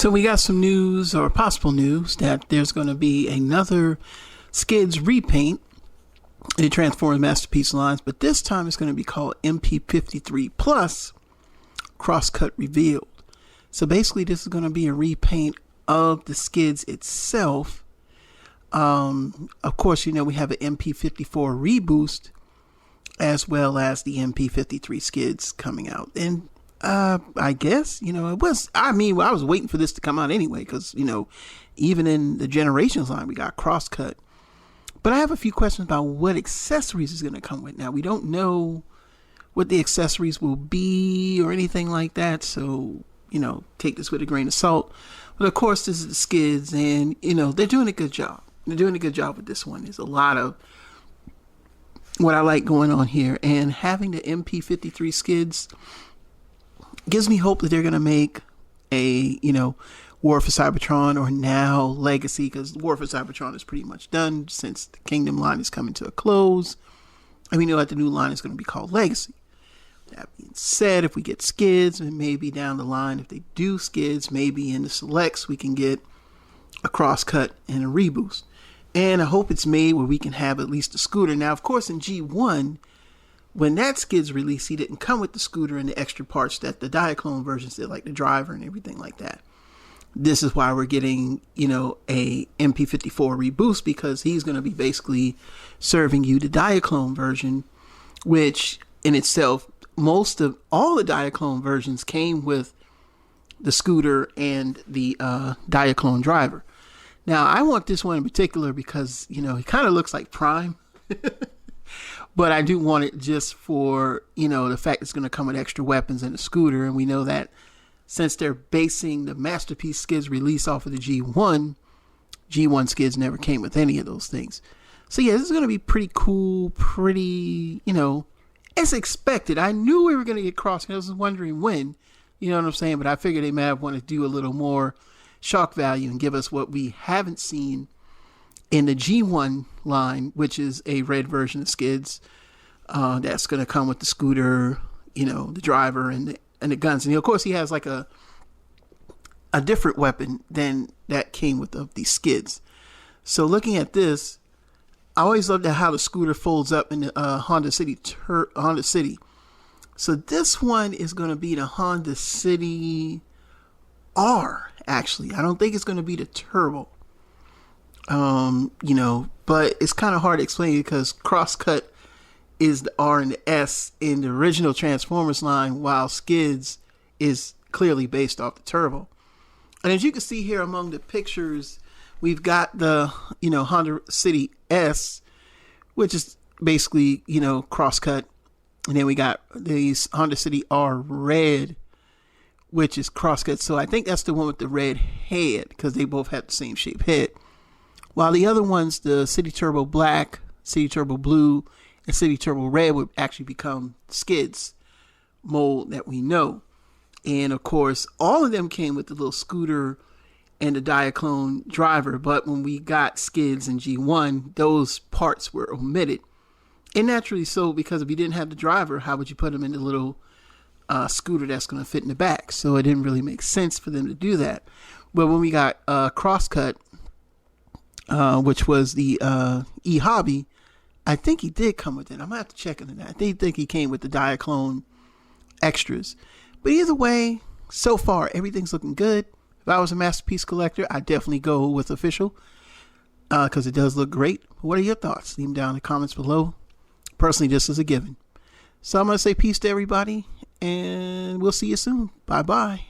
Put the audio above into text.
So we got some news, or possible news, that there's going to be another Skids repaint in the Transformers Masterpiece lines, but this time it's going to be called MP-53 Plus Crosscut Revealed. So basically this is going to be a repaint of the Skids itself. Of course, you know, we have an MP-54 reboost as well as the MP-53 Skids coming out. And I guess, you know, I was waiting for this to come out anyway, because, you know, even in the Generations line, we got Crosscut. But I have a few questions about what accessories is going to come with. Now, we don't know what the accessories will be or anything like that, so, you know, take this with a grain of salt. But of course, this is the Skids, and, you know, they're doing a good job. They're doing a good job with this one. There's a lot of what I like going on here, and having the MP-53 Skids gives me hope that they're going to make a, you know, War for Cybertron, or now Legacy, because War for Cybertron is pretty much done since the Kingdom line is coming to a close. And we know that the new line is going to be called Legacy. That being said, if we get Skids, and maybe down the line, if they do Skids, maybe in the selects, we can get a Crosscut and a reboost. And I hope it's made where we can have at least a scooter. Now, of course, in G1, when that Skids released, he didn't come with the scooter and the extra parts that the Diaclone versions did, like the driver and everything like that. This is why we're getting, you know, a MP-54 reboost, because he's going to be basically serving you the Diaclone version, which in itself, most of all the Diaclone versions came with the scooter and the Diaclone driver. Now, I want this one in particular because, you know, he kind of looks like Prime. But I do want it just for, you know, the fact it's going to come with extra weapons and a scooter. And we know that since they're basing the Masterpiece Skids release off of the G1 Skids never came with any of those things. So yeah, this is going to be pretty cool, pretty, you know, as expected. I knew we were going to get Crosscut. I was wondering when, you know what I'm saying? But I figured they may have wanted to do a little more shock value and give us what we haven't seen in the G1 line, which is a red version of Skids, that's going to come with the scooter, you know, the driver and the guns. And of course, he has like a different weapon than that came with the Skids. So looking at this, I always loved how the scooter folds up in the Honda City. So this one is going to be the Honda City R. Actually, I don't think it's going to be the Turbo. You know, but it's kind of hard to explain because Crosscut is the R and the S in the original Transformers line, while Skids is clearly based off the Turbo. And as you can see here among the pictures, we've got the, you know, Honda City S, which is basically, you know, Crosscut. And then we got these Honda City R Red, which is Crosscut. So I think that's the one with the red head, because they both have the same shaped head. While the other ones, the City Turbo Black, City Turbo Blue, and City Turbo Red, would actually become Skids mold that we know. And of course, all of them came with the little scooter and the Diaclone driver. But when we got Skids in G1, those parts were omitted. And naturally so, because if you didn't have the driver, how would you put them in the little scooter that's going to fit in the back? So it didn't really make sense for them to do that. But when we got Crosscut, which was the E-Hobby, I think he did come with it. I'm going to have to check into that. I think he came with the Diaclone extras. But either way, so far, everything's looking good. If I was a Masterpiece collector, I'd definitely go with Official, because it does look great. What are your thoughts? Leave them down in the comments below. Personally, this is a given. So I'm going to say peace to everybody, and we'll see you soon. Bye-bye.